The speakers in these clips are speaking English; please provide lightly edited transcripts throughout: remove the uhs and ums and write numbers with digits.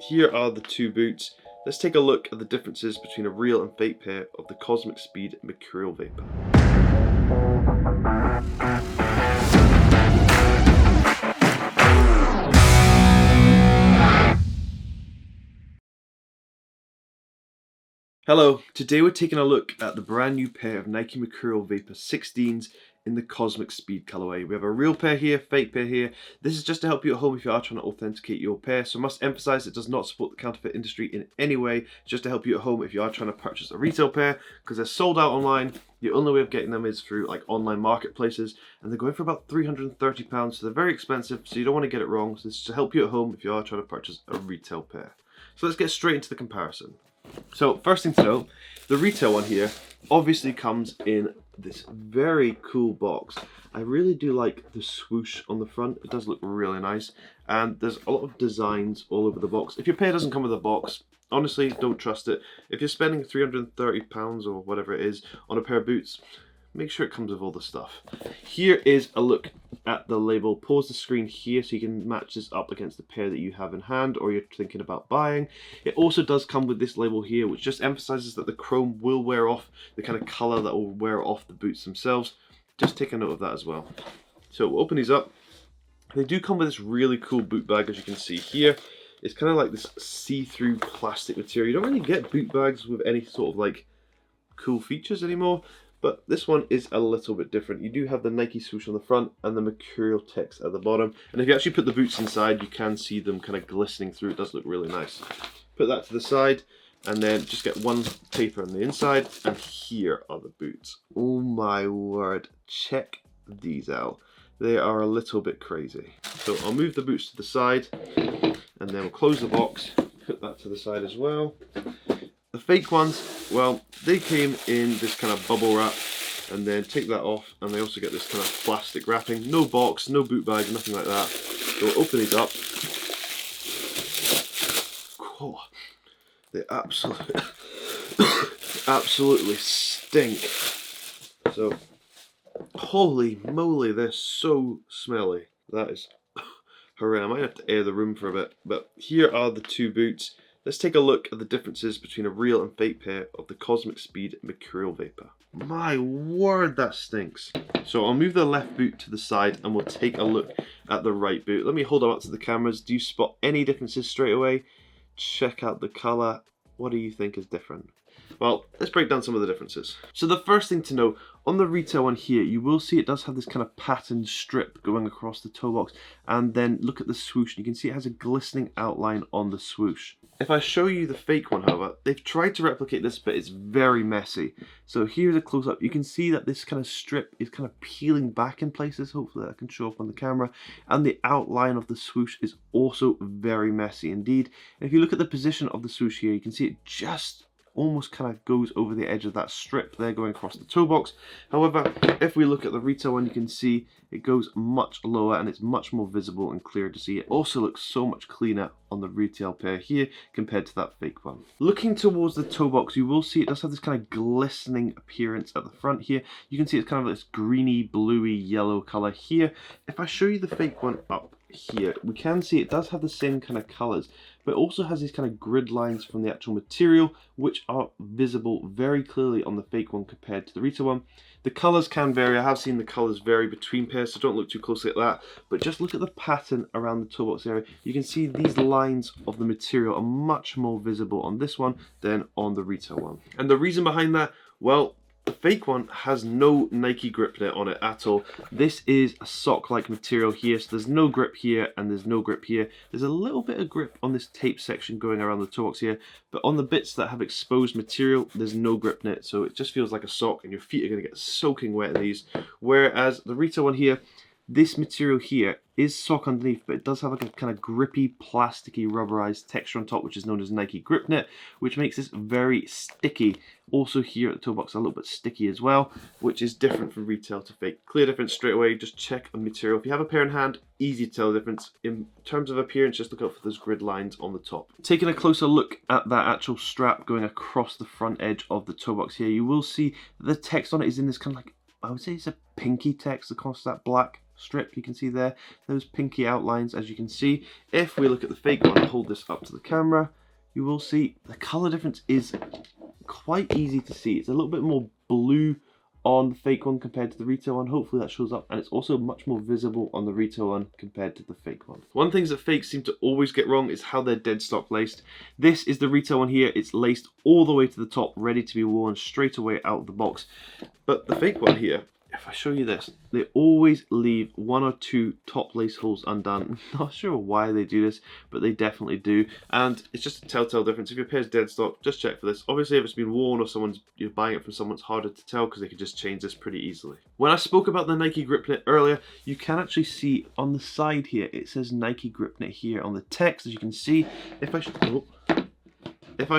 Here are the two boots. Let's take a look at the differences between a real and fake pair of the Cosmic Speed Mercurial Vapor. Hello, today we're taking a look at the brand new pair of Nike Mercurial Vapor 16s in the Cosmic Speed colorway. We have a real pair here, fake pair here. This is just to help you at home if you are trying to authenticate your pair. So I must emphasize it does not support the counterfeit industry in any way. It's just to help you at home if you are trying to purchase a retail pair, because they're sold out online. The only way of getting them is through like online marketplaces, and they're going for about £330, so they're very expensive, so you don't want to get it wrong. So this is to help you at home if you are trying to purchase a retail pair. So let's get straight into the comparison. So first thing to know, the retail one here obviously comes in this very cool box. I really do like the swoosh on the front. It does look really nice, and there's a lot of designs all over the box. If your pair doesn't come with a box, honestly, don't trust it. If you're spending £330 or whatever it is on a pair of boots, make sure it comes with all the stuff. Here is a look at the label. Pause the screen here so you can match this up against the pair that you have in hand or you're thinking about buying. It also does come with this label here, which just emphasizes that the chrome will wear off, the kind of color that will wear off the boots themselves. Just take a note of that as well. So we'll open these up. They do come with this really cool boot bag, as you can see here. It's kind of like this see-through plastic material. You don't really get boot bags with any sort of like cool features anymore. But this one is a little bit different. You do have the Nike swoosh on the front and the Mercurial text at the bottom. And if you actually put the boots inside, you can see them kind of glistening through. It does look really nice. Put that to the side, and then just get one paper on the inside. And here are the boots. Oh my word. Check these out. They are a little bit crazy. So I'll move the boots to the side, and then we'll close the box. Put that to the side as well. The fake ones, well, they came in this kind of bubble wrap, and then take that off, and they also get this kind of plastic wrapping. No box, no boot bag, nothing like that. So we'll open these up. Oh, they absolutely stink. So, holy moly, they're so smelly. That is horrendous. I might have to air the room for a bit, but here are the two boots. Let's take a look at the differences between a real and fake pair of the Cosmic Speed Mercurial Vapor. My word, that stinks. So I'll move the left boot to the side and we'll take a look at the right boot. Let me hold them up to the cameras. Do you spot any differences straight away? Check out the color. What do you think is different? Well, let's break down some of the differences. So the first thing to know, on the retail one here, you will see it does have this kind of patterned strip going across the toe box. And then look at the swoosh, and you can see it has a glistening outline on the swoosh. If I show you the fake one, however, they've tried to replicate this, but it's very messy. So here's a close-up. You can see that this kind of strip is kind of peeling back in places. Hopefully that can show up on the camera. And the outline of the swoosh is also very messy indeed. And if you look at the position of the swoosh here, you can see it just almost kind of goes over the edge of that strip there going across the toe box. However, if we look at the retail one, you can see it goes much lower and it's much more visible and clear to see. It also looks so much cleaner on the retail pair here compared to that fake one. Looking towards the toe box, you will see it does have this kind of glistening appearance at the front here. You can see it's kind of this greeny, bluey, yellow color here. If I show you the fake one up here, we can see it does have the same kind of colors, but it also has these kind of grid lines from the actual material, which are visible very clearly on the fake one compared to the retail one. The colors can vary. I have seen the colors vary between pairs, so don't look too closely at that. But just look at the pattern around the toe box area. You can see these lines of the material are much more visible on this one than on the retail one. And the reason behind that, well, the fake one has no Nike grip net on it at all. This is a sock-like material here, so there's no grip here and there's no grip here. There's a little bit of grip on this tape section going around the toe box here, but on the bits that have exposed material, there's no grip net, so it just feels like a sock and your feet are going to get soaking wet in these. Whereas the retail one here, this material here is sock underneath, but it does have like a kind of grippy, plasticky, rubberized texture on top, which is known as Nike Grip Knit, which makes this very sticky. Also here at the toe box, a little bit sticky as well, which is different from retail to fake. Clear difference straight away, just check on material. If you have a pair in hand, easy to tell the difference. In terms of appearance, just look out for those grid lines on the top. Taking a closer look at that actual strap going across the front edge of the toe box here, you will see the text on it is in this kind of like, I would say it's a pinky text across that black strip, you can see there, those pinky outlines as you can see. If we look at the fake one, I'll hold this up to the camera, you will see the colour difference is quite easy to see. It's a little bit more blue on the fake one compared to the retail one. Hopefully that shows up, and it's also much more visible on the retail one compared to the fake one. One of the things that fakes seem to always get wrong is how they're dead stock laced. This is the retail one here. It's laced all the way to the top, ready to be worn straight away out of the box. But the fake one here, if I show you this, they always leave 1 or 2 top lace holes undone. I'm not sure why they do this, but they definitely do. And it's just a telltale difference. If your pair's dead stock, just check for this. Obviously, if it's been worn or you're buying it from someone, it's harder to tell because they could just change this pretty easily. When I spoke about the Nike Grip Knit earlier, you can actually see on the side here, it says Nike Grip Knit here on the text, as you can see. If I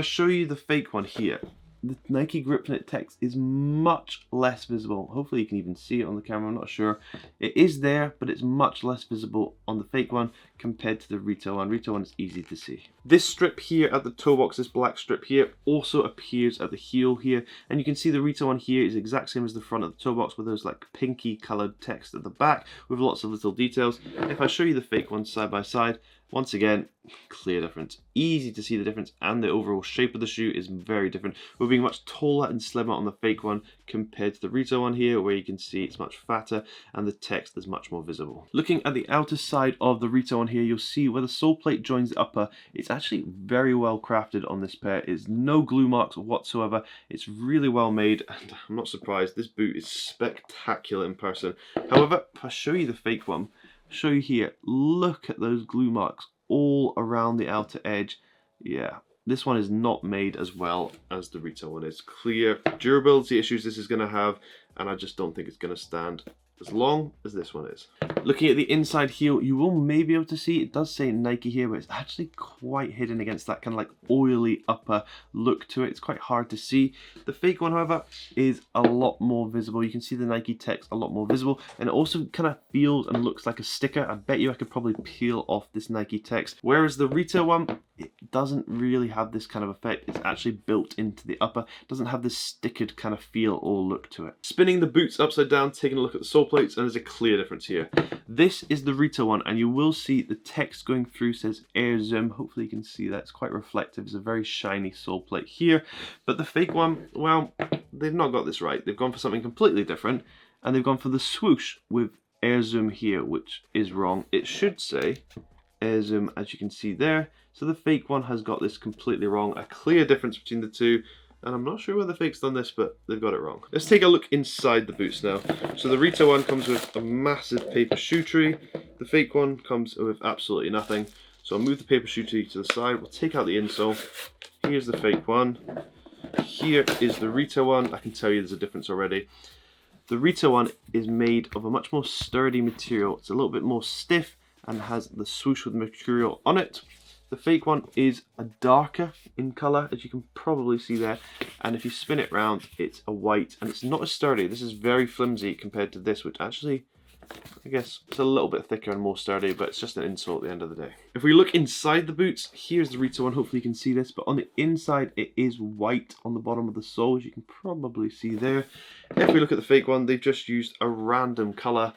show you the fake one here, the Nike Grip Knit text is much less visible. Hopefully you can even see it on the camera, I'm not sure. It is there, but it's much less visible on the fake one compared to the retail one. Retail one is easy to see. This strip here at the toe box, this black strip here, also appears at the heel here. And you can see the retail one here is the exact same as the front of the toe box, with those like pinky coloured text at the back with lots of little details. If I show you the fake one side by side, once again, clear difference. Easy to see the difference, and the overall shape of the shoe is very different. We're being much taller and slimmer on the fake one compared to the retail one here, where you can see it's much fatter and the text is much more visible. Looking at the outer side of the retail one here, you'll see where the sole plate joins the upper. It's actually very well crafted on this pair. It's no glue marks whatsoever. It's really well made, and I'm not surprised. This boot is spectacular in person. However, if I show you the fake one, show you here, look at those glue marks all around the outer edge. Yeah, this one is not made as well as the retail one is. Clear durability issues this is going to have, and I just don't think it's going to stand as long as this one is. Looking at the inside heel, you will maybe be able to see it does say Nike here, but it's actually quite hidden against that kind of like oily upper look to it. It's quite hard to see. The fake one, however, is a lot more visible. You can see the Nike text a lot more visible, and it also kind of feels and looks like a sticker. I bet you I could probably peel off this Nike text. Whereas the retail one, it doesn't really have this kind of effect. It's actually built into the upper. It doesn't have this stickered kind of feel or look to it. Spinning the boots upside down, taking a look at the sole plates, and there's a clear difference here. This is the retail one, and you will see the text going through says Air Zoom. Hopefully you can see that. It's quite reflective. It's a very shiny sole plate here. But the fake one, well, they've not got this right. They've gone for something completely different, and they've gone for the swoosh with Air Zoom here, which is wrong. It should say Air Zoom, as you can see there. So the fake one has got this completely wrong. A clear difference between the two. And I'm not sure where the fake's done this, but they've got it wrong. Let's take a look inside the boots now. So the retail one comes with a massive paper shoe tree. The fake one comes with absolutely nothing. So I'll move the paper shoe tree to the side. We'll take out the insole. Here's the fake one. Here is the retail one. I can tell you there's a difference already. The retail one is made of a much more sturdy material. It's a little bit more stiff and has the swoosh with Mercurial on it. The fake one is a darker in colour, as you can probably see there, and if you spin it round, it's a white, and it's not as sturdy. This is very flimsy compared to this, which actually, I guess, it's a little bit thicker and more sturdy, but it's just an insole at the end of the day. If we look inside the boots, here's the retail one. Hopefully you can see this, but on the inside, it is white on the bottom of the sole, as you can probably see there. If we look at the fake one, they've just used a random colour,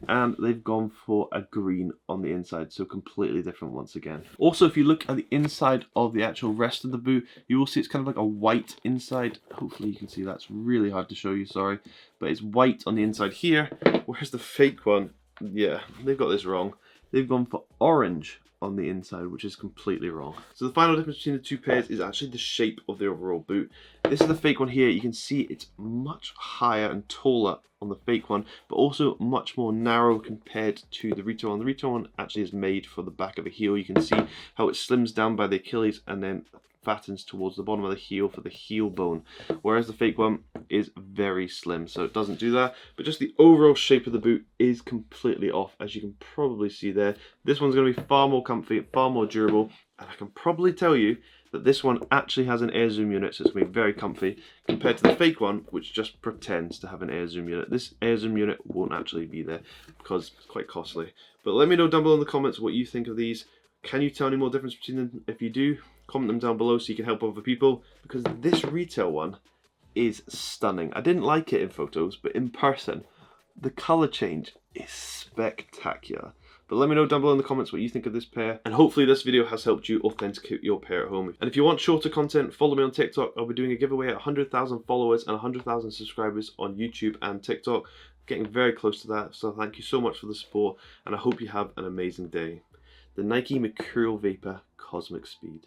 and they've gone for a green on the inside, so completely different once again. Also, if you look at the inside of the actual rest of the boot, you will see it's kind of like a white inside. Hopefully you can see that's really hard to show you, sorry, but it's white on the inside here, whereas the fake one, yeah, they've got this wrong. They've gone for orange on the inside, which is completely wrong. So the final difference between the two pairs is actually the shape of the overall boot. This is the fake one here. You can see it's much higher and taller on the fake one, but also much more narrow compared to the retail one. The retail one actually is made for the back of a heel. You can see how it slims down by the Achilles and then fattens towards the bottom of the heel for the heel bone, whereas the fake one is very slim, so it doesn't do that. But just the overall shape of the boot is completely off, as you can probably see there. This one's going to be far more comfy, far more durable, and I can probably tell you that this one actually has an Air Zoom unit, so it's going to be very comfy, compared to the fake one, which just pretends to have an Air Zoom unit. This Air Zoom unit won't actually be there because it's quite costly. But let me know down below in the comments what you think of these. Can you tell any more difference between them? If you do, comment them down below so you can help other people, because this retail one is stunning. I didn't like it in photos, but in person, the colour change is spectacular. But let me know down below in the comments what you think of this pair, and hopefully this video has helped you authenticate your pair at home. And if you want shorter content, follow me on TikTok. I'll be doing a giveaway at 100,000 followers and 100,000 subscribers on YouTube and TikTok. Getting very close to that, so thank you so much for the support, and I hope you have an amazing day. The Nike Mercurial Vapor Cosmic Speed.